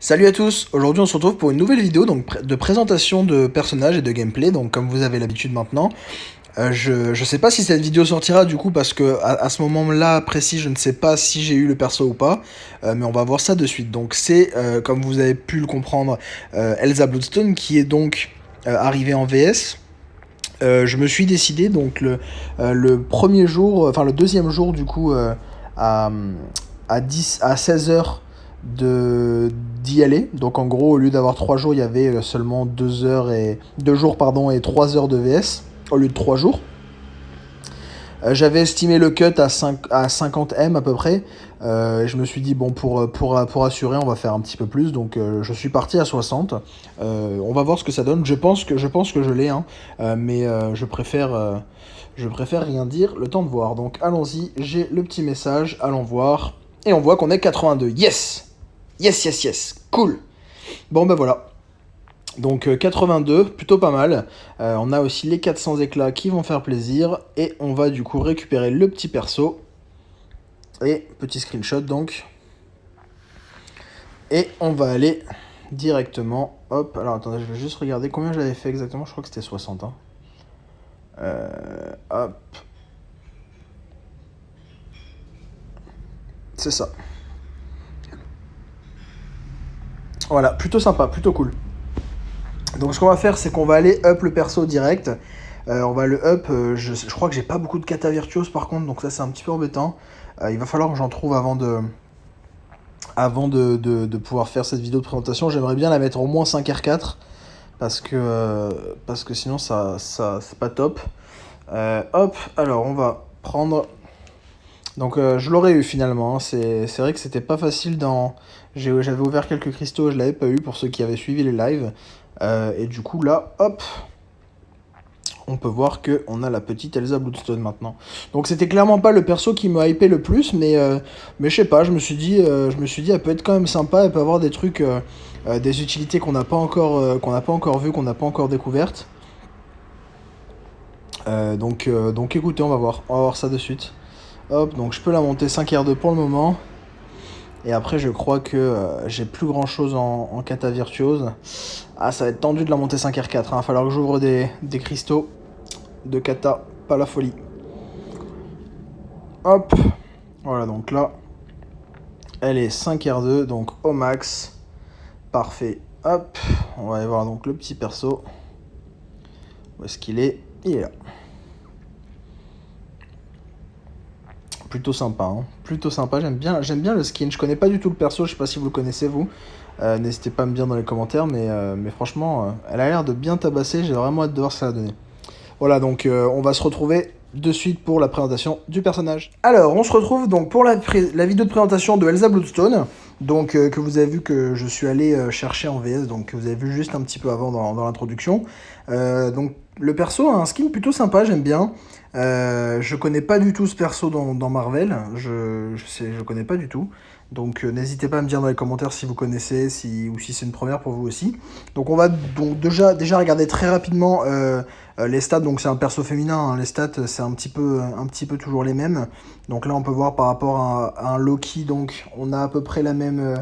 Salut à tous, aujourd'hui on se retrouve pour une nouvelle vidéo donc, de présentation de personnages et de gameplay, donc comme vous avez l'habitude maintenant. Je sais pas si cette vidéo sortira du coup parce que à ce moment-là précis je ne sais pas si j'ai eu le perso ou pas, mais on va voir ça de suite. Donc c'est, comme vous avez pu le comprendre, Elsa Bloodstone qui est donc arrivée en VS. Je me suis décidé donc le premier jour, enfin le deuxième jour du coup à, à 16 h d'y aller. Donc en gros au lieu d'avoir 3 jours il y avait seulement 2 jours pardon, et 3 heures de VS au lieu de 3 jours. J'avais estimé le cut à 50 M à peu près. Je me suis dit, bon, pour assurer, on va faire un petit peu plus. Donc, je suis parti à 60. On va voir ce que ça donne. Je pense que je l'ai, hein, mais je préfère rien dire, le temps de voir. Donc, allons-y. J'ai le petit message. Allons voir. Et on voit qu'on est 82. Yes! Yes, yes, yes. Cool. Bon, ben voilà. Donc 82, plutôt pas mal. On a aussi les 400 éclats qui vont faire plaisir. Et on va du coup récupérer le petit perso. Et petit screenshot donc. Et on va aller directement. Hop, alors attendez, je vais juste regarder combien j'avais fait exactement. Je crois que c'était 60. Hein. Hop. C'est ça. Voilà, plutôt sympa, plutôt cool. Donc ce qu'on va faire, c'est qu'on va aller up le perso direct. On va le up. Je crois que j'ai pas beaucoup de kata virtuose par contre, donc ça c'est un petit peu embêtant. Il va falloir que j'en trouve avant de pouvoir faire cette vidéo de présentation. J'aimerais bien la mettre au moins 5R4 parce que sinon ça c'est pas top. Hop, alors on va prendre. Donc je l'aurais eu finalement. Hein. C'est vrai que c'était pas facile dans. J'avais ouvert quelques cristaux, je l'avais pas eu pour ceux qui avaient suivi les lives. Et du coup là, hop, on peut voir qu'on a la petite Elsa Bloodstone maintenant. Donc c'était clairement pas le perso qui me hypait le plus, mais je sais pas, je me suis dit, elle peut être quand même sympa, elle peut avoir des trucs, des utilités qu'on n'a pas encore vues, qu'on n'a pas encore découvertes. Donc écoutez, on va voir ça de suite. Hop, donc je peux la monter 5R2 pour le moment. Et après, je crois que j'ai plus grand chose en kata virtuose. Ah, ça va être tendu de la monter 5R4. Il va falloir que j'ouvre des cristaux de kata, pas la folie. Hop, voilà, donc là, elle est 5R2, donc au max. Parfait. Hop, on va aller voir donc le petit perso. Où est-ce qu'il est? Il est là. Plutôt sympa, hein. Plutôt sympa, j'aime bien le skin. Je connais pas du tout le perso, je sais pas si vous le connaissez vous. N'hésitez pas à me dire dans les commentaires, mais franchement, elle a l'air de bien tabasser, j'ai vraiment hâte de voir ce que ça va donner. Voilà, donc on va se retrouver de suite pour la présentation du personnage. Alors, on se retrouve donc pour la vidéo de présentation de Elsa Bloodstone, donc que vous avez vu que je suis allé chercher en VS, donc que vous avez vu juste un petit peu avant dans l'introduction. Donc le perso a un skin plutôt sympa, j'aime bien. Je connais pas du tout ce perso dans Marvel, je connais pas du tout. Donc n'hésitez pas à me dire dans les commentaires si vous connaissez, ou si c'est une première pour vous aussi. Donc on va donc déjà regarder très rapidement les stats. Donc c'est un perso féminin, hein. Les stats c'est un petit peu toujours les mêmes. Donc là on peut voir par rapport à un Loki, donc on a à peu près la même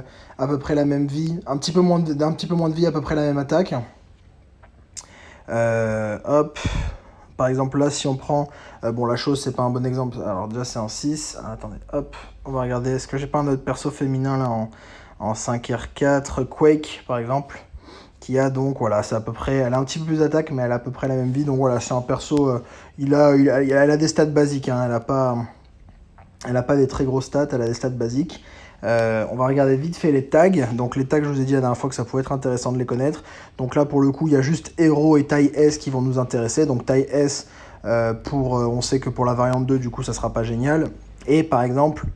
vie, un petit peu moins de vie, à peu près la même attaque. Hop. Par exemple là si on prend, bon la chose c'est pas un bon exemple, alors déjà c'est un 6, ah, attendez, hop, on va regarder, est-ce que j'ai pas un autre perso féminin là en 5R4, Quake par exemple, qui a donc, voilà, c'est à peu près, elle a un petit peu plus d'attaque mais elle a à peu près la même vie, donc voilà, c'est un perso, elle a des stats basiques, hein, elle a pas des très grosses stats, elle a des stats basiques. On va regarder vite fait les tags. Donc les tags, je vous ai dit la dernière fois que ça pouvait être intéressant de les connaître. Donc là, pour le coup, il y a juste Hero et taille S qui vont nous intéresser. Donc taille S, on sait que pour la variante 2, du coup, ça sera pas génial. Et par exemple,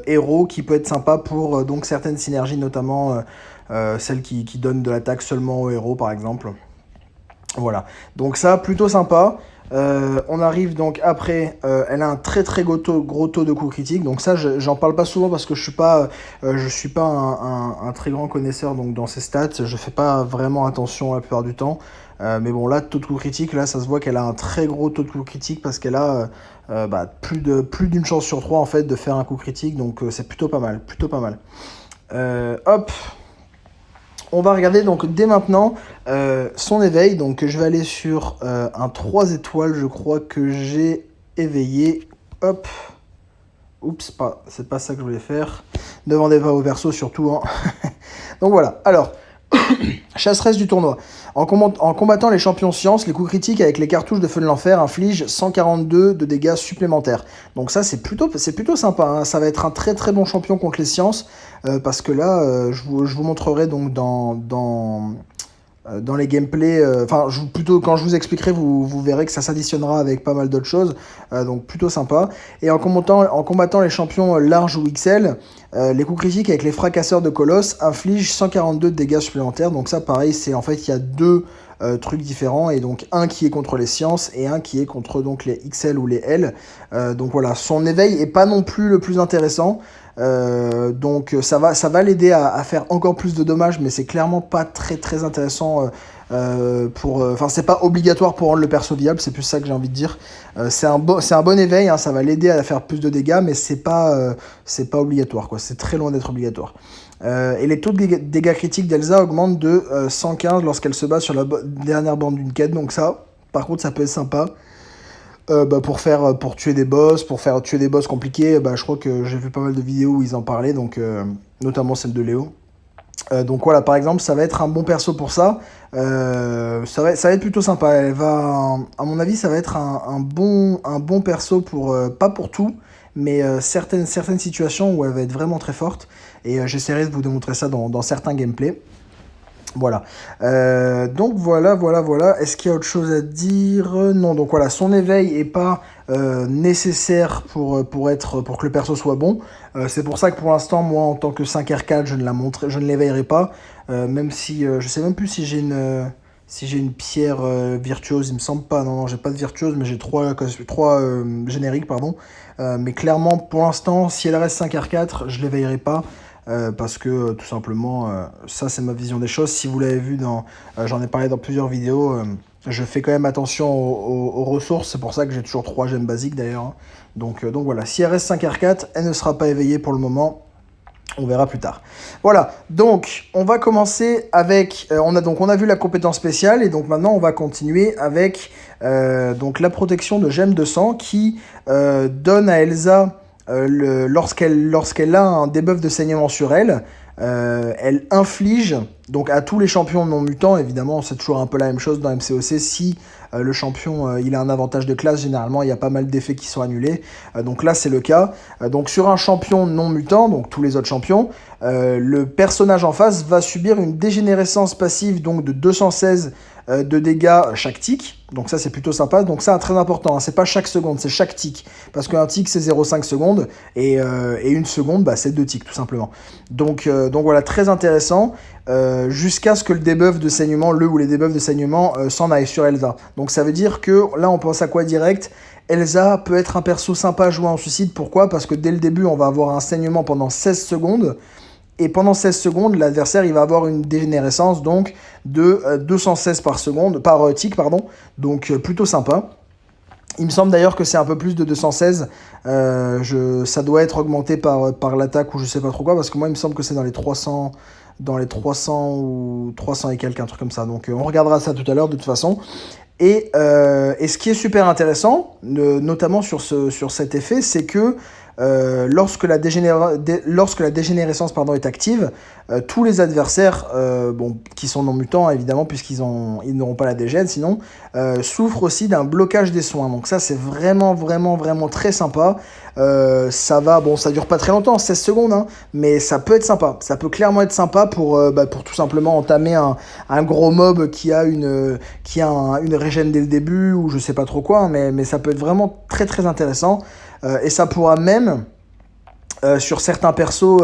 Hero qui peut être sympa pour donc certaines synergies, notamment celles qui donnent de l'attaque seulement au héros, par exemple. Voilà. Donc ça, plutôt sympa. On arrive donc après, elle a un très gros taux de coups critiques, donc ça j'en parle pas souvent parce que je suis pas un très grand connaisseur donc dans ses stats, je fais pas vraiment attention la plupart du temps, mais bon là taux de coups critiques, là ça se voit qu'elle a un très gros taux de coups critiques parce qu'elle a plus d'une chance sur 3 en fait de faire un coup critique, donc c'est plutôt pas mal, Hop, on va regarder donc dès maintenant son éveil. Donc je vais aller sur un 3 étoiles, je crois que j'ai éveillé. Hop. Oups, c'est pas ça que je voulais faire. Ne vendez pas vos persos surtout. Hein. Donc voilà. Alors, chasseresse du tournoi. En combattant les champions science, les coups critiques avec les cartouches de feu de l'enfer infligent 142 de dégâts supplémentaires. Donc ça, c'est plutôt sympa. Hein. Ça va être un très très bon champion contre les sciences. Parce que là, je vous montrerai donc dans les gameplays, plutôt quand je vous expliquerai, vous verrez que ça s'additionnera avec pas mal d'autres choses, donc plutôt sympa. Et en combattant les champions large ou XL, les coups critiques avec les fracasseurs de colosses infligent 142 de dégâts supplémentaires. Donc ça, pareil, c'est en fait il y a deux trucs différents, et donc un qui est contre les sciences et un qui est contre donc les XL ou les L. Donc voilà, son éveil est pas non plus le plus intéressant. Donc ça va l'aider à faire encore plus de dommages, mais c'est clairement pas très très intéressant c'est pas obligatoire pour rendre le perso viable, c'est plus ça que j'ai envie de dire. C'est un bon éveil, hein, ça va l'aider à faire plus de dégâts, mais c'est pas obligatoire, quoi. C'est très loin d'être obligatoire. Et les taux de dégâts critiques d'Elsa augmentent de 115 lorsqu'elle se bat sur la dernière bande d'une quête, donc ça, par contre, ça peut être sympa. Pour tuer des boss, pour faire tuer des boss compliqués, je crois que j'ai vu pas mal de vidéos où ils en parlaient, donc notamment celle de Léo. Donc voilà, par exemple, ça va être un bon perso pour ça. Ça va être plutôt sympa. À mon avis, ça va être un bon perso pour pas pour tout, mais certaines situations où elle va être vraiment très forte. Et j'essaierai de vous démontrer ça dans certains gameplays. Voilà. Donc voilà. Est-ce qu'il y a autre chose à dire? Non, donc voilà, son éveil est pas nécessaire pour que le perso soit bon. C'est pour ça que pour l'instant, moi, en tant que 5R4, je ne l'éveillerai pas. Même si je sais même plus si j'ai une pierre virtuose, il me semble pas. Non, j'ai pas de virtuose, mais j'ai trois génériques, pardon. Mais clairement, pour l'instant, si elle reste 5R4, je l'éveillerai pas. Parce que tout simplement, ça c'est ma vision des choses. Si vous l'avez vu, j'en ai parlé dans plusieurs vidéos, je fais quand même attention aux ressources. C'est pour ça que j'ai toujours 3 gemmes basiques d'ailleurs. Hein. Donc voilà, si elle reste 5R4, elle ne sera pas éveillée pour le moment. On verra plus tard. Voilà, donc on va commencer avec... on a vu la compétence spéciale, et donc maintenant on va continuer avec donc la protection de gemmes de sang qui donne à Elsa... lorsqu'elle a un debuff de saignement sur elle, elle inflige donc à tous les champions non mutants. Évidemment, c'est toujours un peu la même chose dans MCOC. Si le champion il a un avantage de classe, généralement il y a pas mal d'effets qui sont annulés. Donc là c'est le cas. Donc sur un champion non mutant, donc tous les autres champions, le personnage en face va subir une dégénérescence passive donc de 216 de dégâts chaque tick. Donc ça c'est plutôt sympa. Donc ça très important, hein. C'est pas chaque seconde, c'est chaque tick. Parce qu'un tick c'est 0,5 secondes et une seconde c'est 2 ticks tout simplement. Donc voilà, très intéressant. Jusqu'à ce que le debuff de saignement, les debuffs de saignement s'en aillent sur Elsa. Donc ça veut dire que là on pense à quoi direct? Elsa peut être un perso sympa à jouer en suicide. Pourquoi? Parce que dès le début on va avoir un saignement pendant 16 secondes. Et pendant 16 secondes, l'adversaire il va avoir une dégénérescence donc de 216 par tick, pardon. Donc plutôt sympa. Il me semble d'ailleurs que c'est un peu plus de 216. Ça doit être augmenté par l'attaque ou je sais pas trop quoi, parce que moi il me semble que c'est dans les 300 ou 300 et quelques, un truc comme ça. Donc on regardera ça tout à l'heure de toute façon. Et ce qui est super intéressant, notamment sur cet effet, c'est que lorsque la dégénérescence est active, tous les adversaires qui sont non mutants évidemment, puisqu'ils n'auront pas la dégène sinon, souffrent aussi d'un blocage des soins. Donc ça c'est vraiment très sympa. Ça dure pas très longtemps, 16 secondes, hein, mais ça peut être sympa. Ça peut clairement être sympa pour tout simplement entamer un gros mob qui a une régène dès le début, ou je sais pas trop quoi, hein, mais ça peut être vraiment très très intéressant. Et ça pourra même, sur certains persos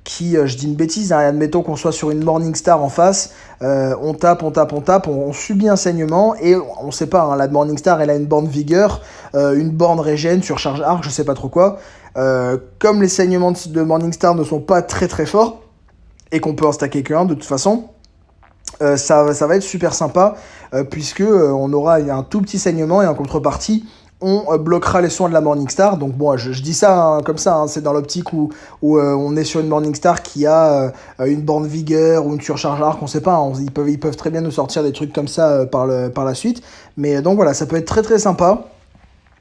je dis une bêtise, hein, admettons qu'on soit sur une Morningstar en face, on tape, on subit un saignement, et on sait pas, hein, la Morningstar elle a une borne vigueur, une borne régène, surcharge arc, je sais pas trop quoi. Comme les saignements de Morningstar ne sont pas très très forts, et qu'on peut en stacker qu'un de toute façon, ça va être super sympa, puisque on aura un tout petit saignement, et en contrepartie, on bloquera les soins de la Morningstar. Donc bon, je dis ça hein, comme ça, hein, c'est dans l'optique où on est sur une Morningstar qui a une borne vigueur ou une surcharge arc, on sait pas, hein, ils peuvent très bien nous sortir des trucs comme ça par la suite. Mais donc voilà, ça peut être très très sympa.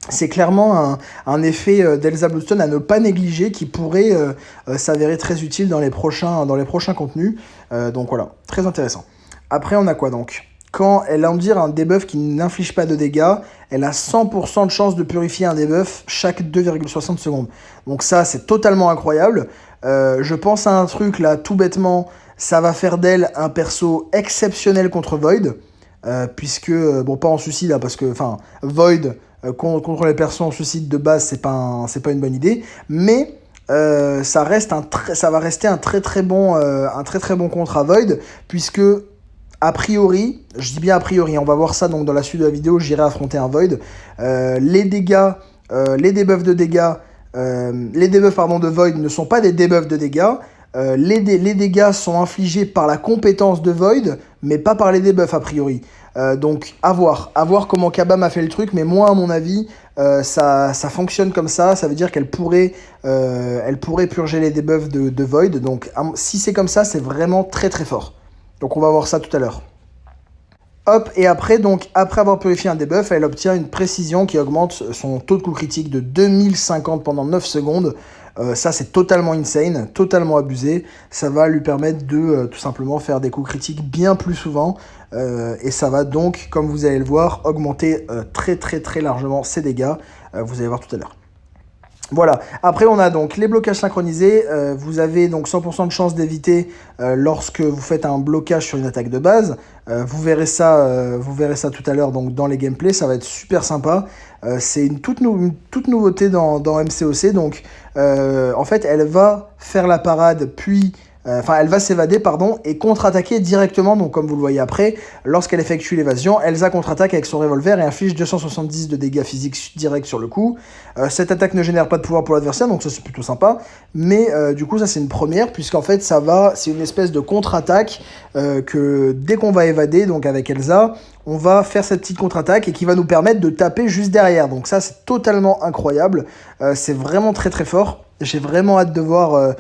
C'est clairement un effet d'Elsa Bloodstone à ne pas négliger qui pourrait s'avérer très utile dans les prochains contenus. Donc voilà, très intéressant. Après, on a quoi donc ? Quand elle endure un debuff qui n'inflige pas de dégâts, elle a 100% de chance de purifier un debuff chaque 2,60 secondes. Donc ça, c'est totalement incroyable. Je pense à un truc là, tout bêtement, ça va faire d'elle un perso exceptionnel contre Void. Puisque, bon, pas en suicide là, parce que, enfin, Void contre les persos en suicide de base, c'est pas une bonne idée, mais ça va rester un très très bon contre à Void, puisque a priori, je dis bien a priori, on va voir ça donc dans la suite de la vidéo, j'irai affronter un Void. Les dégâts, les debuffs de dégâts, les debuffs de Void ne sont pas des debuffs de dégâts. Les dégâts sont infligés par la compétence de Void, mais pas par les debuffs a priori. Donc à voir comment Kabam a fait le truc, mais moi à mon avis, ça fonctionne comme ça veut dire qu'elle pourrait purger les debuffs de Void. Donc si c'est comme ça, c'est vraiment très très fort. Donc on va voir ça tout à l'heure. Hop, et après avoir purifié un debuff, elle obtient une précision qui augmente son taux de coup critique de 2050 pendant 9 secondes. Ça, c'est totalement insane, totalement abusé. Ça va lui permettre de tout simplement faire des coups critiques bien plus souvent. Et ça va donc, comme vous allez le voir, augmenter très très très largement ses dégâts. Vous allez voir tout à l'heure. Voilà, après on a donc les blocages synchronisés, vous avez donc 100% de chance d'éviter lorsque vous faites un blocage sur une attaque de base, vous verrez ça tout à l'heure donc dans les gameplays, ça va être super sympa, c'est une toute nouveauté dans MCOC, donc en fait elle va faire la parade puis... elle va s'évader, et contre-attaquer directement, donc comme vous le voyez après, lorsqu'elle effectue l'évasion, Elsa contre-attaque avec son revolver et inflige 270 de dégâts physiques directs sur le coup. Cette attaque ne génère pas de pouvoir pour l'adversaire, donc ça c'est plutôt sympa, mais du coup ça c'est une première, puisqu'en fait c'est une espèce de contre-attaque que dès qu'on va évader, donc avec Elsa, on va faire cette petite contre-attaque et qui va nous permettre de taper juste derrière, donc ça c'est totalement incroyable, c'est vraiment très très fort. J'ai vraiment hâte de voir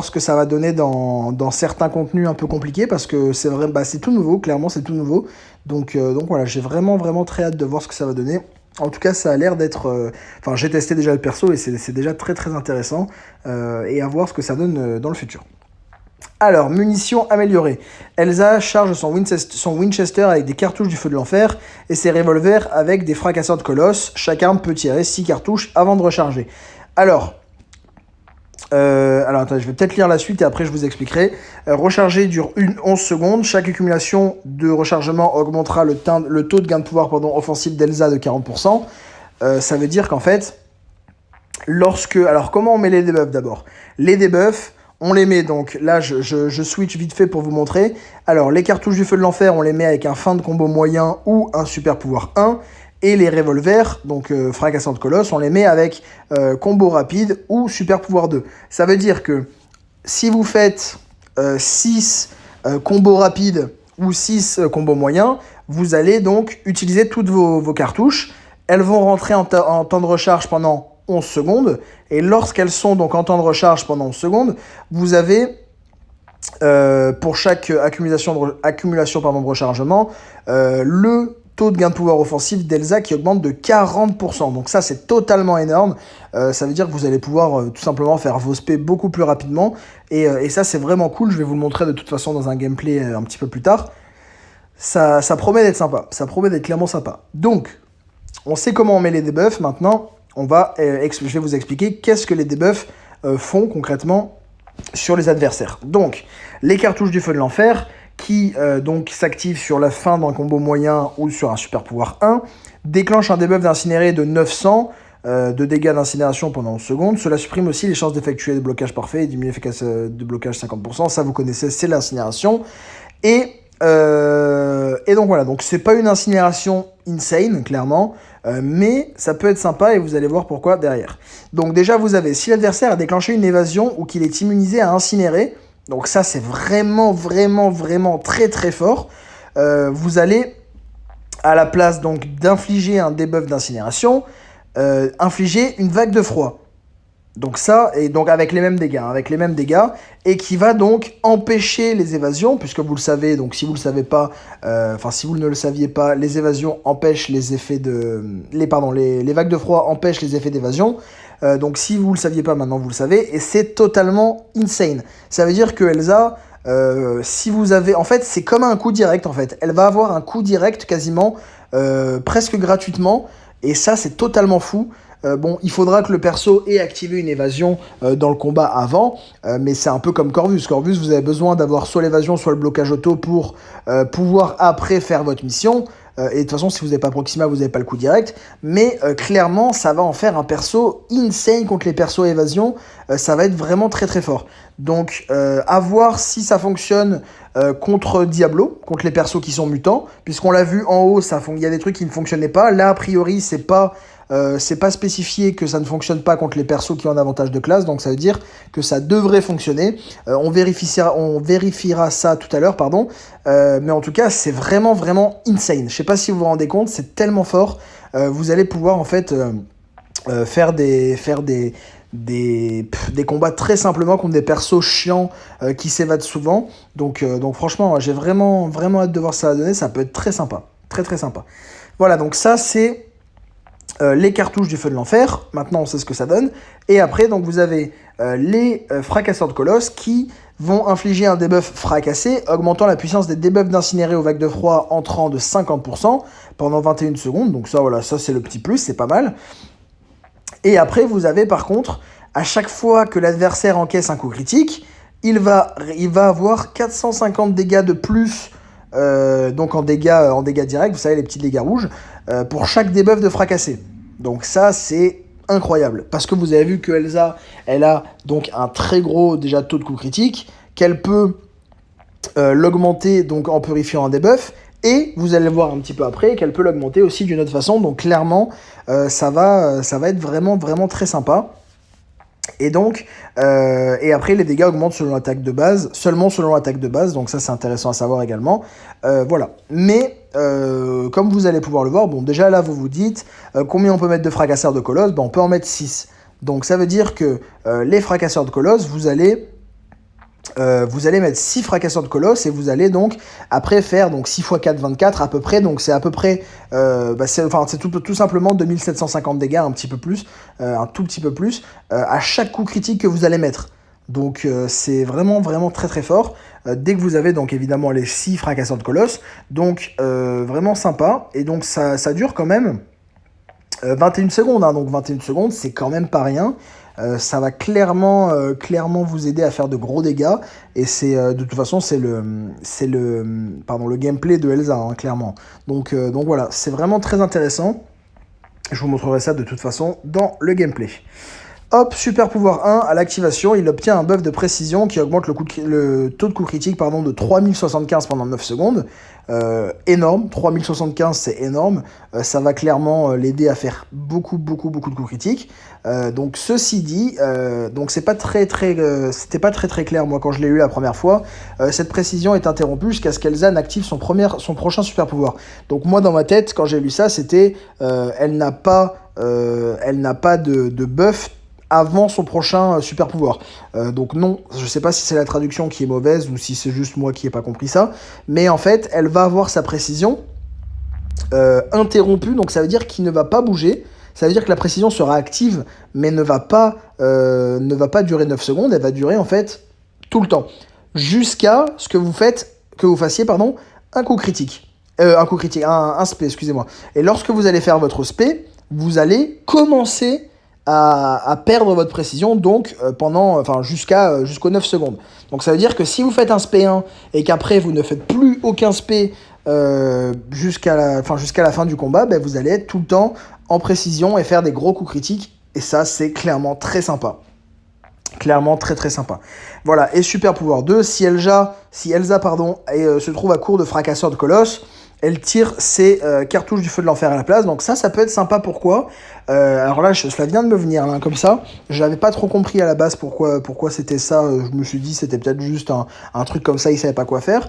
ce que ça va donner dans certains contenus un peu compliqués, parce que c'est vrai, c'est tout nouveau, clairement c'est tout nouveau. Donc voilà, j'ai vraiment très hâte de voir ce que ça va donner. En tout cas, ça a l'air d'être... j'ai testé déjà le perso et c'est déjà très très intéressant. Et à voir ce que ça donne dans le futur. Alors, munitions améliorées. Elsa charge son Winchester avec des cartouches du feu de l'enfer et ses revolvers avec des fracasseurs de colosses. Chaque arme peut tirer 6 cartouches avant de recharger. Alors, attends, je vais peut-être lire la suite et après je vous expliquerai. Recharger dure 11 secondes. Chaque accumulation de rechargement augmentera le taux de gain de pouvoir offensif d'Elsa de 40%. Ça veut dire qu'en fait, alors comment on met les debuffs d'abord ? Les debuffs, on les met donc, là je switch vite fait pour vous montrer. Alors les cartouches du feu de l'enfer, on les met avec un fin de combo moyen ou un super pouvoir 1. Et les revolvers, donc fracassant de colosse, on les met avec combo rapide ou super pouvoir 2. Ça veut dire que si vous faites 6 combos rapides ou 6 combos moyens, vous allez donc utiliser toutes vos cartouches. Elles vont rentrer en temps de recharge pendant 11 secondes. Et lorsqu'elles sont donc en temps de recharge pendant 11 secondes, vous avez... pour chaque accumulation de rechargement, le taux de gain de pouvoir offensif d'Elsa qui augmente de 40%. Donc ça, c'est totalement énorme. Ça veut dire que vous allez pouvoir tout simplement faire vos spés beaucoup plus rapidement. Et ça, c'est vraiment cool. Je vais vous le montrer de toute façon dans un gameplay un petit peu plus tard. Ça promet d'être sympa. Ça promet d'être clairement sympa. Donc, on sait comment on met les debuffs. Maintenant, je vais vous expliquer qu'est-ce que les debuffs font concrètement sur les adversaires. Donc, les cartouches du feu de l'enfer qui donc s'activent sur la fin d'un combo moyen ou sur un super pouvoir 1, déclenchent un debuff d'incinéré de 900 de dégâts d'incinération pendant 11 secondes. Cela supprime aussi les chances d'effectuer des blocages parfaits et diminue l'efficacité de blocage 50%. Ça, vous connaissez, c'est l'incinération. Et donc voilà, donc c'est pas une incinération insane, clairement, mais ça peut être sympa et vous allez voir pourquoi derrière. Donc déjà, vous avez, si l'adversaire a déclenché une évasion ou qu'il est immunisé à incinérer, donc ça c'est vraiment très très fort, vous allez, à la place donc d'infliger un debuff d'incinération, infliger une vague de froid. Donc ça, et donc avec les mêmes dégâts, et qui va donc empêcher les évasions, puisque vous le savez, donc si vous le savez pas, si vous ne le saviez pas, les évasions empêchent les effets de, les vagues de froid empêchent les effets d'évasion. Donc si vous le saviez pas, maintenant vous le savez, et c'est totalement insane. Ça veut dire que Elsa, si vous avez, en fait, c'est comme un coup direct en fait. Elle va avoir un coup direct quasiment, presque gratuitement, et ça c'est totalement fou. Bon, il faudra que le perso ait activé une évasion dans le combat avant, mais c'est un peu comme Corvus. Corvus, vous avez besoin d'avoir soit l'évasion, soit le blocage auto pour pouvoir après faire votre mission. Et de toute façon, si vous n'avez pas Proxima, vous n'avez pas le coup direct. Mais clairement, ça va en faire un perso insane contre les persos évasion. Ça va être vraiment très très fort. Donc, à voir si ça fonctionne contre Diablo, contre les persos qui sont mutants. Puisqu'on l'a vu en haut, il y a des trucs qui ne fonctionnaient pas. Là, a priori, c'est pas spécifié que ça ne fonctionne pas contre les persos qui ont un avantage de classe, donc ça veut dire que ça devrait fonctionner. On vérifiera ça tout à l'heure, pardon. Mais en tout cas, c'est vraiment, vraiment insane. Je sais pas si vous vous rendez compte, c'est tellement fort. Vous allez pouvoir en fait faire des combats très simplement contre des persos chiants qui s'évadent souvent. Donc franchement, j'ai vraiment, vraiment hâte de voir ça à donner. Ça peut être très sympa. Très, très sympa. Voilà, donc ça, c'est les cartouches du feu de l'enfer. Maintenant, on sait ce que ça donne. Et après, donc vous avez les fracasseurs de colosses qui vont infliger un debuff fracassé, augmentant la puissance des debuffs d'incinérés aux vagues de froid entrant de 50% pendant 21 secondes. Donc ça, voilà, ça c'est le petit plus, c'est pas mal. Et après, vous avez par contre, à chaque fois que l'adversaire encaisse un coup critique, il va avoir 450 dégâts de plus, donc en dégâts directs, vous savez, les petits dégâts rouges, pour chaque debuff de fracassé. Donc ça, c'est incroyable. Parce que vous avez vu que Elsa, elle a donc un très gros déjà taux de coup critique, qu'elle peut l'augmenter donc en purifiant un debuff, et vous allez voir un petit peu après qu'elle peut l'augmenter aussi d'une autre façon. Donc clairement, ça va être vraiment, vraiment très sympa. Et donc, et après les dégâts augmentent selon l'attaque de base, seulement selon l'attaque de base, donc ça c'est intéressant à savoir également. Voilà. Mais, comme vous allez pouvoir le voir, bon déjà là vous vous dites, combien on peut mettre de fracasseurs de colosses? Ben, on peut en mettre 6. Donc ça veut dire que les fracasseurs de colosses, vous allez mettre 6 fracasseurs de colosses et vous allez donc après faire donc 6 x 4, 24 à peu près. Donc c'est à peu près, c'est tout simplement 2750 dégâts, un petit peu plus, un tout petit peu plus, à chaque coup critique que vous allez mettre. Donc c'est vraiment, vraiment très très fort. Dès que vous avez donc évidemment les 6 fracasseurs de colosses. Donc vraiment sympa. Et donc ça dure quand même 21 secondes. Hein. Donc 21 secondes, c'est quand même pas rien. Ça va clairement vous aider à faire de gros dégâts, et c'est de toute façon c'est le gameplay de Elsa, hein, clairement. Donc voilà, c'est vraiment très intéressant. Je vous montrerai ça de toute façon dans le gameplay. Hop, super pouvoir 1, à l'activation, il obtient un buff de précision qui augmente le taux de coup critique de 3075 pendant 9 secondes. Énorme, 3075 c'est énorme. Ça va clairement l'aider à faire beaucoup de coups critiques. Donc ceci dit, donc c'était pas très clair moi quand je l'ai eu la première fois. Cette précision est interrompue jusqu'à ce qu'Elsa n'active son prochain super pouvoir. Donc moi dans ma tête quand j'ai lu ça c'était elle n'a pas de buff avant son prochain super pouvoir. Donc non, je sais pas si c'est la traduction qui est mauvaise ou si c'est juste moi qui ai pas compris ça, mais en fait elle va avoir sa précision interrompue, donc ça veut dire qu'il ne va pas bouger. Ça veut dire que la précision sera active, mais ne va pas durer 9 secondes, elle va durer en fait tout le temps. Jusqu'à ce que vous fassiez un coup critique. Un spé, excusez-moi. Et lorsque vous allez faire votre spé, vous allez commencer à perdre votre précision, donc jusqu'aux 9 secondes. Donc ça veut dire que si vous faites un spé 1 et qu'après vous ne faites plus aucun spé jusqu'à la fin du combat, vous allez être tout le temps en précision et faire des gros coups critiques, et ça c'est clairement très sympa. Clairement très très sympa. Voilà, et super pouvoir 2, si Elsa se trouve à court de fracasseurs de colosses, elle tire ses cartouches du feu de l'enfer à la place. Donc ça peut être sympa. Pourquoi alors là, cela vient de me venir là, comme ça. J'avais pas trop compris à la base pourquoi c'était ça. Je me suis dit c'était peut-être juste un truc comme ça, il savait pas quoi faire.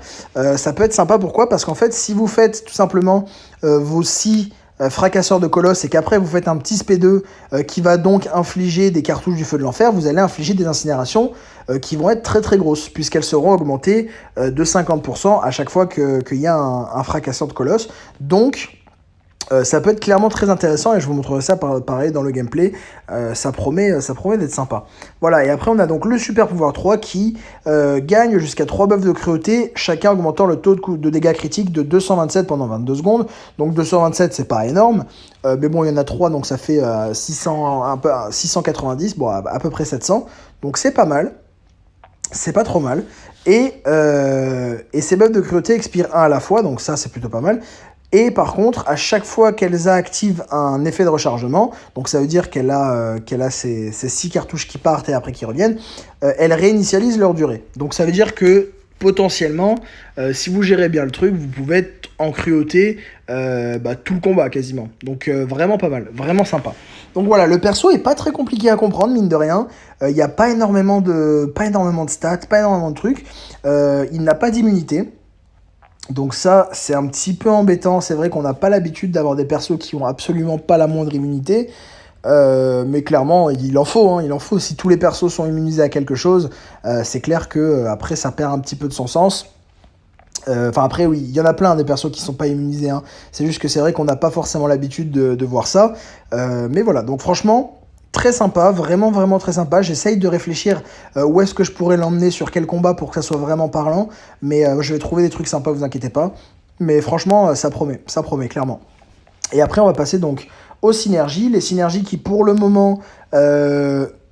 Ça peut être sympa. Pourquoi ? Parce qu'en fait, si vous faites tout simplement vos 6 fracasseur de colosse et qu'après vous faites un petit SP2 qui va donc infliger des cartouches du feu de l'enfer, vous allez infliger des incinérations qui vont être très très grosses, puisqu'elles seront augmentées de 50% à chaque fois qu'il y a un fracasseur de colosse. Donc ça peut être clairement très intéressant et je vous montrerai ça pareil dans le gameplay. Ça promet d'être sympa. Voilà, et après on a donc le super pouvoir 3 qui gagne jusqu'à 3 buffs de cruauté, chacun augmentant le taux de dégâts critiques de 227 pendant 22 secondes. Donc 227 c'est pas énorme, mais bon il y en a 3 donc ça fait 690, bon à peu près 700. Donc c'est pas mal, c'est pas trop mal. Et ces buffs de cruauté expirent un à la fois, donc ça c'est plutôt pas mal. Et par contre, à chaque fois qu'Elsa active un effet de rechargement, donc ça veut dire qu'elle a ces 6 cartouches qui partent et après qui reviennent, elle réinitialise leur durée. Donc ça veut dire que potentiellement, si vous gérez bien le truc, vous pouvez être en cruauté tout le combat quasiment. Donc vraiment pas mal, vraiment sympa. Donc voilà, le perso est pas très compliqué à comprendre, mine de rien. Il n'y a pas énormément de stats, pas énormément de trucs. Il n'a pas d'immunité. Donc ça, c'est un petit peu embêtant. C'est vrai qu'on n'a pas l'habitude d'avoir des persos qui ont absolument pas la moindre immunité. Mais clairement, il en faut. Hein, il en faut. Si tous les persos sont immunisés à quelque chose, c'est clair que après ça perd un petit peu de son sens. Enfin après, oui, il y en a plein des persos qui sont pas immunisés. Hein. C'est juste que c'est vrai qu'on n'a pas forcément l'habitude de voir ça. Mais voilà, donc franchement... Très sympa, vraiment vraiment très sympa. J'essaye de réfléchir où est-ce que je pourrais l'emmener, sur quel combat pour que ça soit vraiment parlant. Mais je vais trouver des trucs sympas, vous inquiétez pas. Mais franchement, ça promet clairement. Et après, on va passer donc aux synergies. Les synergies qui pour le moment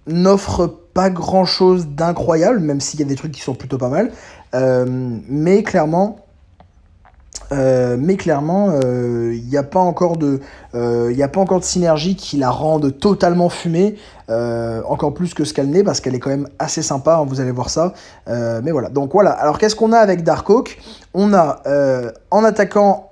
n'offrent pas grand-chose d'incroyable, même s'il y a des trucs qui sont plutôt pas mal. Mais clairement... il n'y a pas encore de synergie qui la rende totalement fumée, encore plus que ce qu'elle n'est, parce qu'elle est quand même assez sympa, hein, vous allez voir ça. Mais voilà, donc voilà. Alors qu'est-ce qu'on a avec Darkhawk ? On a, en attaquant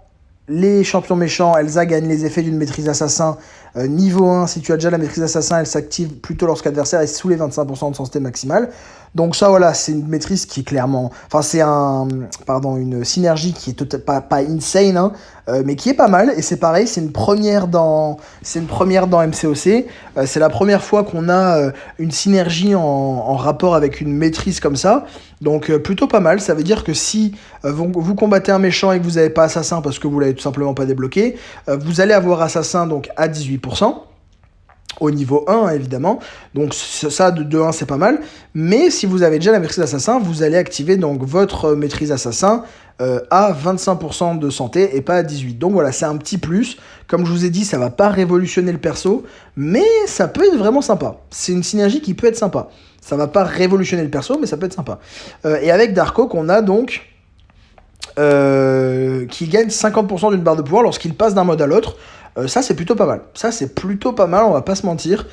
les champions méchants, Elsa gagne les effets d'une maîtrise assassin niveau 1. Si tu as déjà la maîtrise assassin, elle s'active plutôt lorsque l'adversaire est sous les 25% de son stat maximal. Donc ça, voilà, c'est une maîtrise qui est clairement... Enfin, c'est une synergie qui est pas insane, hein, mais qui est pas mal. Et c'est pareil, c'est une première dans MCOC. C'est la première fois qu'on a une synergie en rapport avec une maîtrise comme ça. Donc plutôt pas mal. Ça veut dire que si vous combattez un méchant et que vous n'avez pas assassin parce que vous l'avez tout simplement pas débloqué, vous allez avoir assassin donc à 18%. Au niveau 1, évidemment. Donc ça, de 1, c'est pas mal. Mais si vous avez déjà la maîtrise assassin, vous allez activer donc votre maîtrise assassin à 25% de santé et pas à 18%. Donc voilà, c'est un petit plus. Comme je vous ai dit, ça va pas révolutionner le perso, mais ça peut être vraiment sympa. C'est une synergie qui peut être sympa. Ça va pas révolutionner le perso, mais ça peut être sympa. Et avec Darkhawk, on a donc... qui gagne 50% d'une barre de pouvoir lorsqu'il passe d'un mode à l'autre. Ça c'est plutôt pas mal. On va pas se mentir.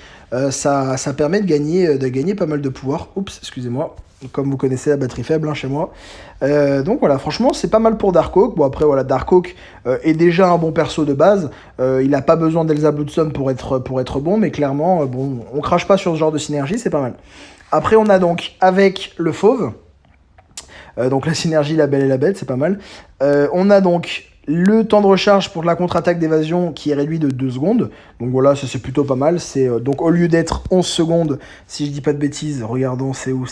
Ça permet de gagner pas mal de pouvoir. Oups, excusez-moi. Comme vous connaissez la batterie faible hein, chez moi. Donc voilà, franchement c'est pas mal pour Darkhawk. Bon après voilà, Darkhawk est déjà un bon perso de base. Il a pas besoin d'Elsa Bloodstone pour être bon, mais clairement bon, on crache pas sur ce genre de synergie, c'est pas mal. Après on a donc avec le fauve. Donc la synergie, la belle et la bête, c'est pas mal. On a donc le temps de recharge pour la contre-attaque d'évasion qui est réduit de 2 secondes. Donc voilà, ça c'est plutôt pas mal. C'est donc au lieu d'être 11 secondes, si je dis pas de bêtises, regardons, c'est où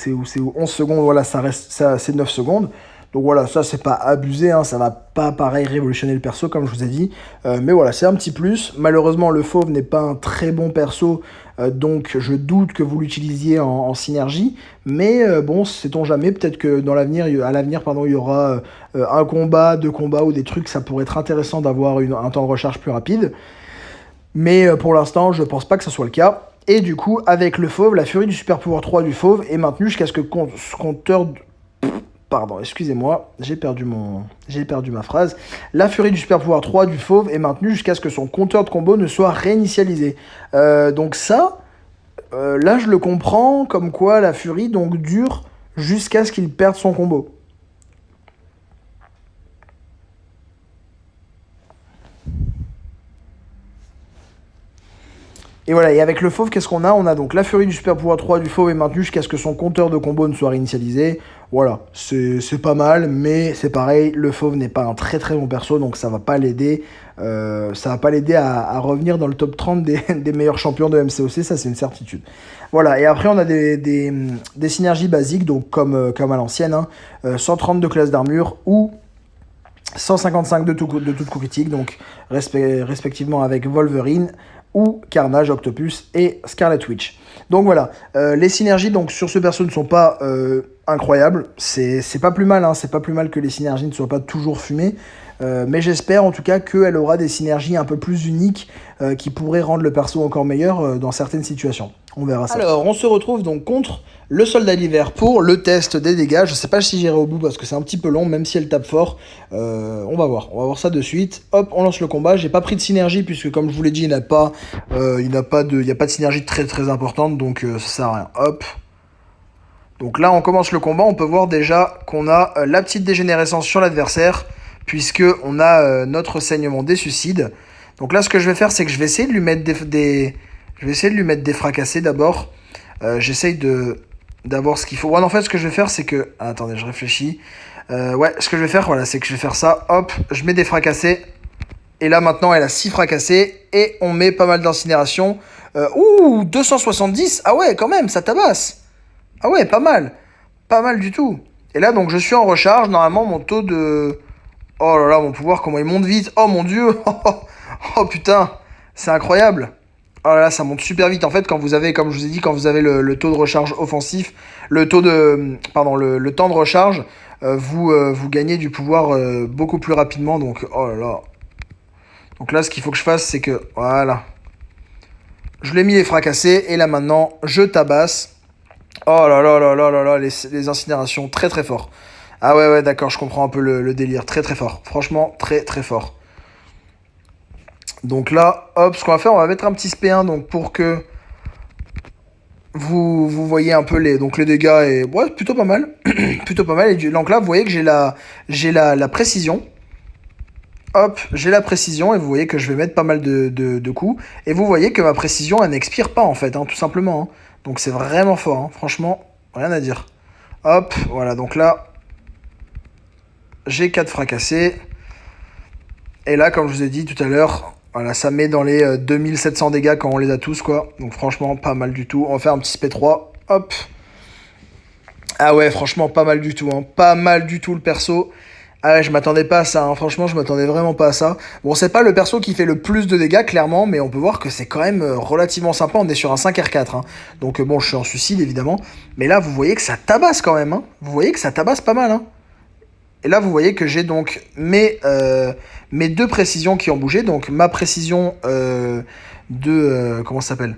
11 secondes, voilà, c'est 9 secondes. Donc voilà, ça c'est pas abusé, hein, ça va pas pareil révolutionner le perso comme je vous ai dit. Mais voilà, c'est un petit plus. Malheureusement, le fauve n'est pas un très bon perso, donc je doute que vous l'utilisiez en synergie. Mais bon, sait-on jamais, peut-être que à l'avenir, il y aura un combat, 2 combats ou des trucs, ça pourrait être intéressant d'avoir un temps de recharge plus rapide. Mais pour l'instant, je pense pas que ce soit le cas. Et du coup, avec le fauve, la furie du super pouvoir 3 du fauve est maintenue jusqu'à ce que compteur... Pardon, excusez-moi, j'ai perdu ma phrase. La furie du super pouvoir 3 du fauve est maintenue jusqu'à ce que son compteur de combo ne soit réinitialisé. Donc ça, là je le comprends comme quoi la furie donc dure jusqu'à ce qu'il perde son combo. Et voilà, et avec le fauve, qu'est-ce qu'on a ? On a donc la furie du super pouvoir 3 du fauve est maintenue jusqu'à ce que son compteur de combo ne soit réinitialisé. Voilà, c'est pas mal, mais c'est pareil, le fauve n'est pas un très très bon perso, donc ça va pas l'aider. Ça va pas l'aider à revenir dans le top 30 des meilleurs champions de MCOC, ça c'est une certitude. Voilà, et après on a des synergies basiques, donc comme à l'ancienne, hein, 130 de classe d'armure ou 155 de tout coup critique, donc respectivement avec Wolverine ou Carnage, Octopus et Scarlet Witch. Donc voilà, les synergies donc sur ce perso ne sont pas incroyables, c'est pas plus mal, hein, c'est pas plus mal que les synergies ne soient pas toujours fumées, mais j'espère en tout cas qu'elle aura des synergies un peu plus uniques qui pourraient rendre le perso encore meilleur dans certaines situations. On verra ça. Alors, on se retrouve donc contre le soldat d'hiver pour le test des dégâts. Je sais pas si j'irai au bout parce que c'est un petit peu long, même si elle tape fort. On va voir ça de suite. Hop, on lance le combat. J'ai pas pris de synergie puisque, comme je vous l'ai dit, il n'y a pas de synergie très très importante, donc ça sert à rien. Hop. Donc là, on commence le combat. On peut voir déjà qu'on a la petite dégénérescence sur l'adversaire, puisque on a notre saignement des suicides. Donc là, ce que je vais faire, c'est que je vais essayer de lui mettre je vais essayer de lui mettre des fracassés d'abord. J'essaye d'avoir ce qu'il faut. Ouais, en fait, ce que je vais faire, c'est que... Ah, attendez, je réfléchis. Ouais, ce que je vais faire, voilà, c'est que je vais faire ça. Hop, je mets des fracassés. Et là, maintenant, elle a 6 fracassés. Et on met pas mal d'incinération. Ouh, 270. Ah ouais, quand même, ça tabasse. Ah ouais, pas mal. Pas mal du tout. Et là, donc, je suis en recharge. Normalement, mon taux de... Oh là là, mon pouvoir, comment il monte vite. Oh mon dieu. Oh putain. C'est incroyable. Oh là là, ça monte super vite. En fait, quand vous avez, comme je vous ai dit, quand vous avez le taux de recharge offensif, le taux de... Pardon, le temps de recharge, vous gagnez du pouvoir beaucoup plus rapidement. Donc, oh là là. Donc là, ce qu'il faut que je fasse, c'est que... Voilà. Je l'ai mis les fracassés. Et là, maintenant, je tabasse. Oh là là là là là là, les incinérations, très très fort. Ah ouais, ouais, d'accord, je comprends un peu le délire. Très très fort. Franchement, très très fort. Donc là, hop, ce qu'on va faire, on va mettre un petit SP1 donc pour que vous voyez un peu les dégâts. Et ouais, plutôt pas mal. Plutôt pas mal. Et donc là, vous voyez que j'ai la précision. Hop, j'ai la précision et vous voyez que je vais mettre pas mal de coups. Et vous voyez que ma précision, elle n'expire pas en fait, hein, tout simplement. Hein. Donc c'est vraiment fort, hein. Franchement, rien à dire. Hop, voilà, donc là, j'ai 4 fracassés. Et là, comme je vous ai dit tout à l'heure, voilà, ça met dans les 2700 dégâts quand on les a tous, quoi. Donc franchement, pas mal du tout. On va faire un petit SP3, hop. Ah ouais, franchement, pas mal du tout, hein. Pas mal du tout le perso. Ah ouais, je m'attendais pas à ça, hein. Franchement, je m'attendais vraiment pas à ça. Bon, c'est pas le perso qui fait le plus de dégâts, clairement, mais on peut voir que c'est quand même relativement sympa. On est sur un 5R4, hein. Donc bon, je suis en suicide, évidemment. Mais là, vous voyez que ça tabasse quand même, hein. Vous voyez que ça tabasse pas mal, hein. Et là, vous voyez que j'ai donc mes 2 précisions qui ont bougé. Donc ma précision comment ça s'appelle,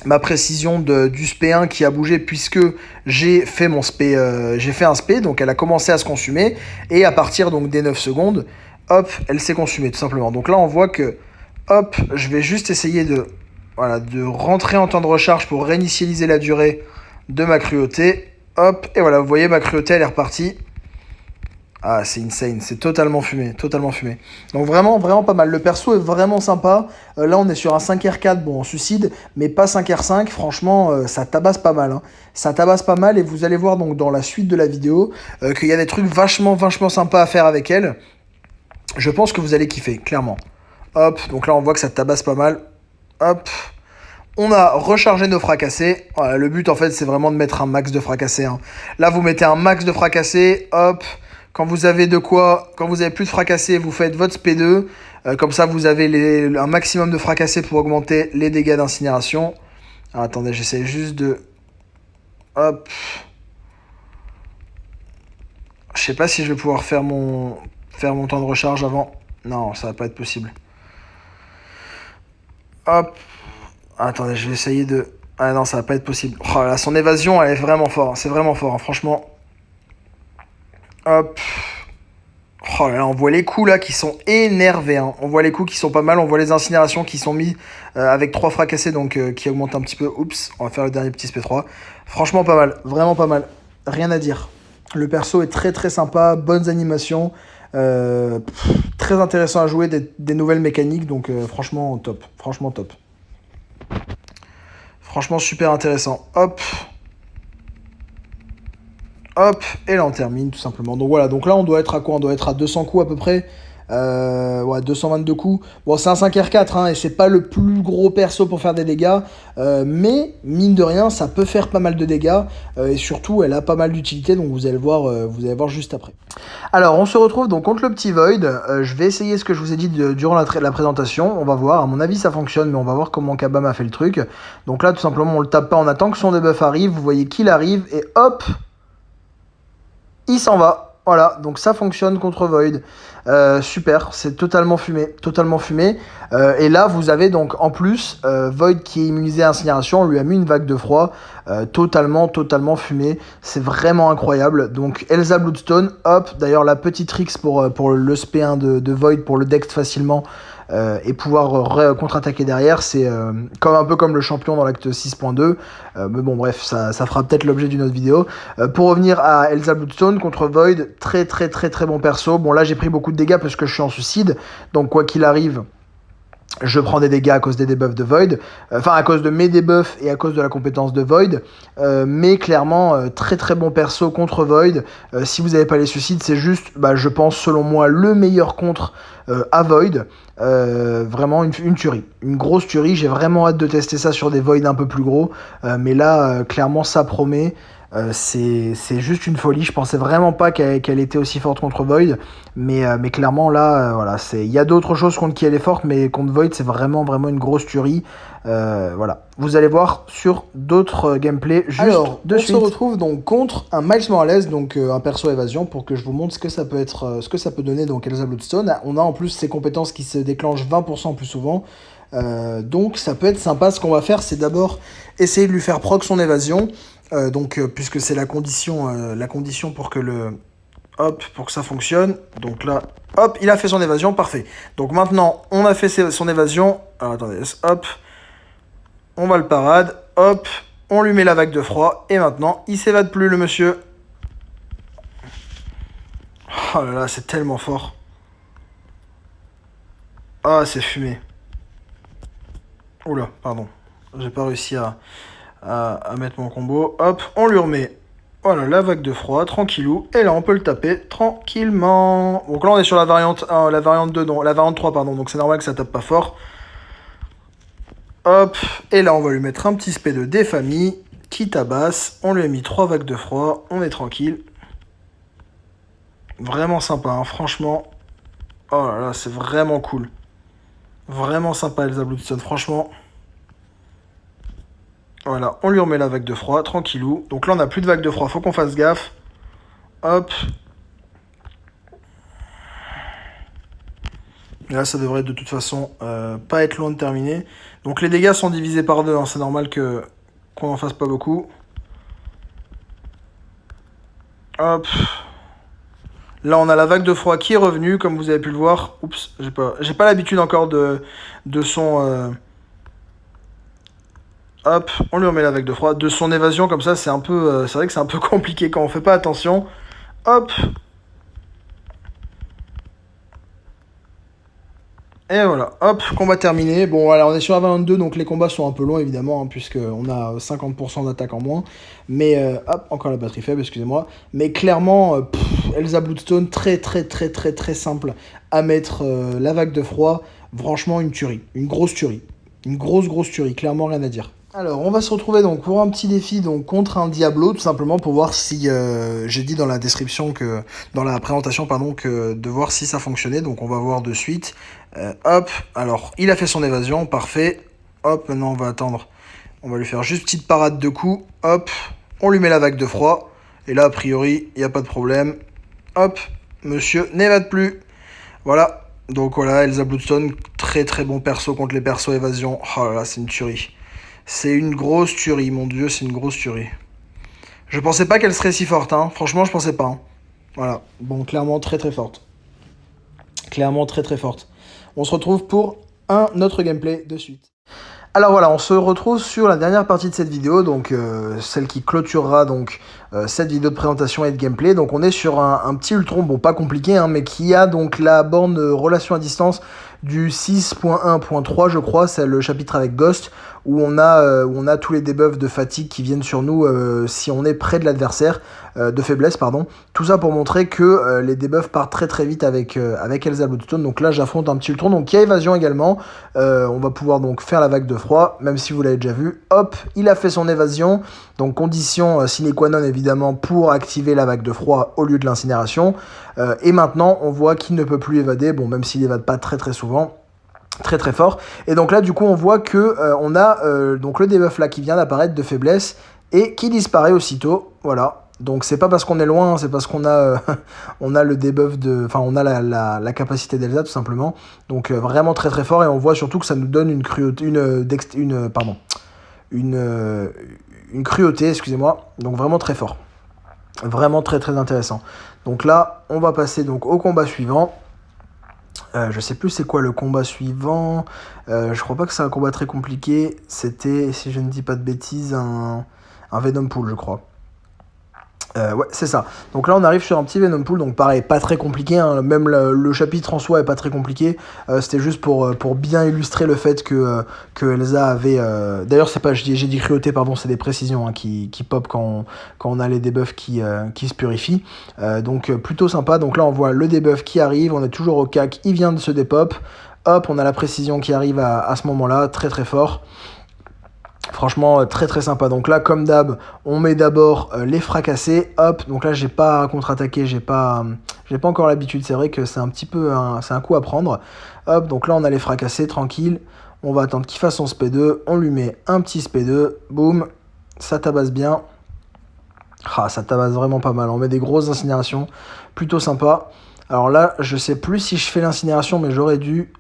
ma précision du SP1 qui a bougé puisque j'ai fait mon SP, j'ai fait un SP, donc elle a commencé à se consumer, et à partir donc des 9 secondes, hop, elle s'est consumée tout simplement. Donc là on voit que, hop, je vais juste essayer de rentrer en temps de recharge pour réinitialiser la durée de ma cruauté, hop, et voilà, vous voyez ma cruauté elle est repartie. Ah, c'est insane, c'est totalement fumé, totalement fumé. Donc vraiment, vraiment pas mal. Le perso est vraiment sympa. Là, on est sur un 5R4, bon, en suicide, mais pas 5R5. Franchement, ça tabasse pas mal, hein. Ça tabasse pas mal, et vous allez voir donc dans la suite de la vidéo qu'il y a des trucs vachement, vachement sympas à faire avec elle. Je pense que vous allez kiffer, clairement. Hop, donc là, on voit que ça tabasse pas mal. Hop. On a rechargé nos fracassés. Voilà, le but, en fait, c'est vraiment de mettre un max de fracassés, hein. Là, vous mettez un max de fracassés, hop. Quand vous avez quand vous avez plus de fracassés, vous faites votre SP2. Comme ça, vous avez un maximum de fracassés pour augmenter les dégâts d'incinération. Attendez, j'essaie juste de... Hop. Je sais pas si je vais pouvoir faire mon temps de recharge avant. Non, ça va pas être possible. Hop. Attendez, je vais essayer de... Ah non, ça va pas être possible. Oh là, son évasion, elle est vraiment forte. C'est vraiment fort, hein, franchement. Hop. Oh là là, on voit les coups là qui sont énervés, hein. On voit les coups qui sont pas mal, on voit les incinérations qui sont mis avec 3 fracassés, donc qui augmentent un petit peu. Oups, on va faire le dernier petit SP3. Franchement pas mal, vraiment pas mal. Rien à dire. Le perso est très très sympa, bonnes animations, très intéressant à jouer, des nouvelles mécaniques, donc franchement top. Franchement top. Franchement super intéressant. Hop. Hop, et là on termine tout simplement. Donc voilà, donc là on doit être à quoi? On doit être à 200 coups à peu près. Ouais, 222 coups. Bon, c'est un 5R4, hein, et c'est pas le plus gros perso pour faire des dégâts. Mais, mine de rien, ça peut faire pas mal de dégâts. Et surtout, elle a pas mal d'utilité, donc vous allez le voir juste après. Alors, on se retrouve donc contre le petit Void. Je vais essayer ce que je vous ai dit durant la présentation. On va voir. À mon avis, ça fonctionne, mais on va voir comment Kabam a fait le truc. Donc là, tout simplement, on le tape pas, on attend que son debuff arrive. Vous voyez qu'il arrive, et hop, il s'en va. Voilà, donc ça fonctionne contre Void. Super, c'est totalement fumé, totalement fumé. Et là, vous avez donc en plus Void qui est immunisé à incinération. On lui a mis une vague de froid, totalement fumé. C'est vraiment incroyable. Donc Elsa Bloodstone, hop. D'ailleurs, la petite tricks pour le SP1 de Void, pour le dex facilement. Et pouvoir contre-attaquer derrière, c'est un peu comme le champion dans l'acte 6.2, mais bon bref, ça fera peut-être l'objet d'une autre vidéo. Pour revenir à Elsa Bloodstone contre Void, très bon perso. Bon là j'ai pris beaucoup de dégâts parce que je suis en suicide, donc quoi qu'il arrive, je prends des dégâts à cause des debuffs de Void, enfin à cause de mes debuffs et à cause de la compétence de Void, mais clairement très bon perso contre Void. Si vous n'avez pas les suicides, c'est juste, je pense selon moi, le meilleur contre à Void. Vraiment une tuerie, une grosse tuerie. J'ai vraiment hâte de tester ça sur des Void un peu plus gros, mais là clairement ça promet. C'est juste une folie. Je pensais vraiment pas qu'elle était aussi forte contre Void, mais clairement là, voilà, il y a d'autres choses contre qui elle est forte, mais contre Void c'est vraiment une grosse tuerie. Voilà, vous allez voir sur d'autres gameplays juste Alors, de suite. On se retrouve donc contre un Miles Morales, donc un perso évasion, pour que je vous montre ce que ça peut être, ce que ça peut donner. Donc Elsa Bloodstone, on a en plus ses compétences qui se déclenchent 20% plus souvent. Donc ça peut être sympa. Ce qu'on va faire, c'est d'abord essayer de lui faire proc son évasion. Puisque c'est la condition pour que pour que ça fonctionne. Donc là, hop, il a fait son évasion, parfait. Donc maintenant, on a fait son évasion. Alors attendez, hop, on va le parade, hop, on lui met la vague de froid, et maintenant, il s'évade plus, le monsieur. Oh là là, c'est tellement fort. Ah, c'est fumé. Oula, pardon. J'ai pas réussi à mettre mon combo. Hop, on lui remet, voilà, la vague de froid, tranquillou. Et là, on peut le taper tranquillement. Donc là, on est sur la variante 1, la variante 2, non, la variante 3, pardon. Donc c'est normal que ça tape pas fort. Hop, et là, on va lui mettre un petit spé de défamie qui tabasse. On lui a mis 3 vagues de froid. On est tranquille. Vraiment sympa, hein, franchement. Oh là là, c'est vraiment cool. Vraiment sympa, Elsa Bloodstone, franchement. Voilà, on lui remet la vague de froid, tranquillou. Donc là, on n'a plus de vague de froid, faut qu'on fasse gaffe. Hop. Et là, ça devrait de toute façon pas être loin de terminer. Donc les dégâts sont divisés par 2, hein, c'est normal qu'on en fasse pas beaucoup. Hop. Là, on a la vague de froid qui est revenue, comme vous avez pu le voir. Oups, j'ai pas l'habitude encore de son... Hop, on lui remet la vague de froid. De son évasion, comme ça, c'est vrai que c'est un peu compliqué quand on fait pas attention. Hop. Et voilà, hop, combat terminé. Bon, voilà, on est sur la 22, donc les combats sont un peu longs, évidemment, hein, puisqu'on a 50% d'attaque en moins. Mais, hop, encore la batterie faible, excusez-moi. Mais clairement, Elsa Bloodstone, très simple à mettre la vague de froid. Franchement, une tuerie, une grosse tuerie. Une grosse tuerie, clairement, rien à dire. Alors, on va se retrouver donc pour un petit défi donc contre un Diablo, tout simplement pour voir si j'ai dit dans la description dans la présentation de voir si ça fonctionnait. Donc on va voir de suite. Hop, alors il a fait son évasion, parfait. Hop, maintenant on va attendre. On va lui faire juste petite parade de coups. Hop, on lui met la vague de froid. Et là a priori il n'y a pas de problème. Hop, monsieur n'évade plus. Voilà. Donc voilà, Elsa Bloodstone, très bon perso contre les persos évasion. Oh là là, c'est une tuerie. C'est une grosse tuerie, mon dieu, c'est une grosse tuerie. Je pensais pas qu'elle serait si forte, hein. Franchement, je pensais pas. Hein. Voilà. Bon, clairement, très forte. Clairement, très forte. On se retrouve pour un autre gameplay de suite. Alors voilà, on se retrouve sur la dernière partie de cette vidéo, donc celle qui clôturera donc cette vidéo de présentation et de gameplay. Donc on est sur un petit Ultron, bon pas compliqué, hein, mais qui a donc la borne relation à distance du 6.1.3 je crois, c'est le chapitre avec Ghost, où on a tous les debuffs de fatigue qui viennent sur nous si on est près de l'adversaire, de faiblesse pardon. Tout ça pour montrer que les debuffs partent très très vite avec Elsa Bloodstone. Donc là j'affronte un petit Ultron, donc il y a évasion également, on va pouvoir donc faire la vague de froid, même si vous l'avez déjà vu. Hop, il a fait son évasion, donc condition sine qua non évidemment pour activer la vague de froid au lieu de l'incinération. Et maintenant on voit qu'il ne peut plus évader, bon même s'il évade pas très très souvent, très très fort. Et donc là du coup on voit que on a donc le debuff là qui vient d'apparaître de faiblesse et qui disparaît aussitôt, voilà. Donc c'est pas parce qu'on est loin, c'est parce qu'on a on a le debuff on a la capacité d'Elsa tout simplement. Donc vraiment très très fort, et on voit surtout que ça nous donne une cruauté, une cruauté, excusez-moi. Donc vraiment très fort. Vraiment très très intéressant. Donc là, on va passer donc au combat suivant. Je sais plus c'est quoi le combat suivant. Je crois pas que c'est un combat très compliqué. C'était, si je ne dis pas de bêtises, un Venom Pool, je crois. Ouais, c'est ça. Donc là, on arrive sur un petit Venom Pool, donc pareil, pas très compliqué, hein. Même le chapitre en soi est pas très compliqué. C'était juste pour bien illustrer le fait que Elsa avait... D'ailleurs, c'est pas, j'ai dit cruauté, pardon, c'est des précisions hein, qui pop quand on a les debuffs qui se purifient. Donc plutôt sympa. Donc là, on voit le debuff qui arrive, on est toujours au cac, il vient de se dépop. Hop, on a la précision qui arrive à ce moment-là, très très fort. Franchement, très très sympa. Donc là, comme d'hab, on met d'abord les fracassés. Hop, donc là, j'ai pas contre-attaqué, j'ai pas encore l'habitude. C'est vrai que c'est un petit peu, c'est un coup à prendre. Hop, donc là, on a les fracassés, tranquille. On va attendre qu'il fasse son SP2. On lui met un petit SP2. Boum, ça tabasse bien. Ah, ça tabasse vraiment pas mal. On met des grosses incinérations, plutôt sympa. Alors là, je sais plus si je fais l'incinération, mais j'aurais dû...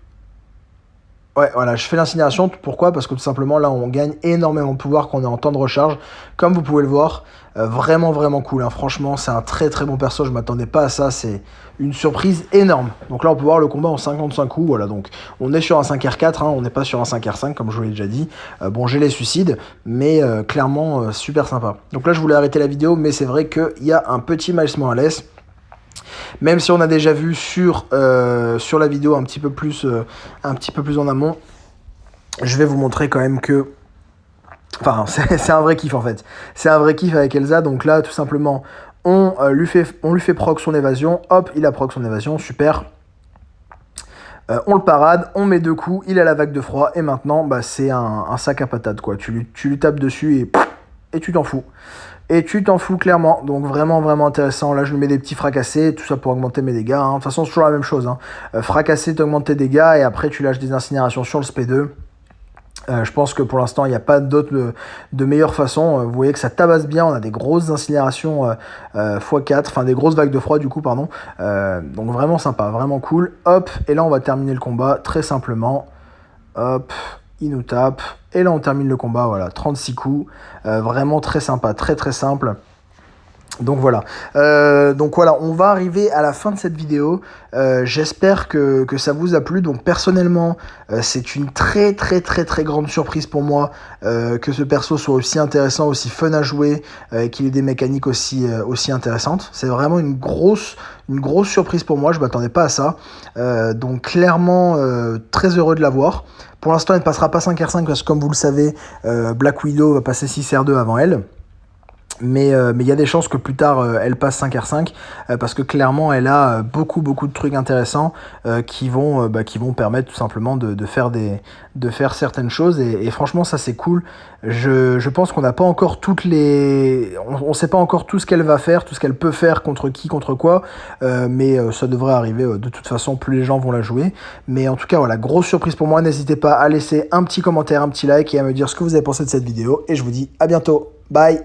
Ouais, voilà, je fais l'incinération. Pourquoi? Parce que tout simplement, là, on gagne énormément de pouvoir quand on est en temps de recharge. Comme vous pouvez le voir, vraiment, vraiment cool. Hein. Franchement, c'est un très, très bon perso. Je m'attendais pas à ça. C'est une surprise énorme. Donc là, on peut voir le combat en 55 coups. Voilà, donc on est sur un 5R4. Hein, on n'est pas sur un 5R5, comme je vous l'ai déjà dit. Bon, j'ai les suicides, mais clairement, super sympa. Donc là, je voulais arrêter la vidéo, mais c'est vrai qu'il y a un petit Miles Morales. Même si on a déjà vu sur la vidéo un petit peu plus en amont, je vais vous montrer quand même que... Enfin, c'est un vrai kiff en fait. C'est un vrai kiff avec Elsa. Donc là, tout simplement, on lui fait proc son évasion. Hop, il a proc son évasion, super. On le parade, on met 2 coups, il a la vague de froid. Et maintenant, bah, c'est un sac à patates, quoi. Tu lui tapes dessus et tu t'en fous. Et tu t'en fous clairement, donc vraiment vraiment intéressant. Là je lui mets des petits fracassés, tout ça pour augmenter mes dégâts, hein. De toute façon c'est toujours la même chose, hein. Fracasser t'augmente tes dégâts et après tu lâches des incinérations sur le SP2. Je pense que pour l'instant il n'y a pas d'autre de meilleure façon. Vous voyez que ça tabasse bien, on a des grosses incinérations x4, enfin des grosses vagues de froid du coup pardon. Donc vraiment sympa, vraiment cool. Hop, et là on va terminer le combat très simplement. Hop, il nous tape. Et là, on termine le combat, voilà, 36 coups. Vraiment très sympa, très très simple. Donc voilà, on va arriver à la fin de cette vidéo. J'espère que ça vous a plu. Donc personnellement, c'est une très très très très grande surprise pour moi que ce perso soit aussi intéressant, aussi fun à jouer, qu'il ait des mécaniques aussi intéressantes. C'est vraiment une grosse surprise pour moi, je m'attendais pas à ça. Donc clairement, très heureux de l'avoir. Pour l'instant, elle ne passera pas 5R5 parce que comme vous le savez, Black Widow va passer 6R2 avant elle. Mais il y a des chances que plus tard elle passe 5R5 parce que clairement elle a beaucoup de trucs intéressants qui vont permettre tout simplement de faire certaines choses et franchement ça c'est cool. Je pense qu'on n'a pas encore on sait pas encore tout ce qu'elle va faire, tout ce qu'elle peut faire contre qui, contre quoi, mais ça devrait arriver de toute façon, plus les gens vont la jouer. Mais en tout cas voilà, grosse surprise pour moi. N'hésitez pas à laisser un petit commentaire, un petit like et à me dire ce que vous avez pensé de cette vidéo et je vous dis à bientôt, bye.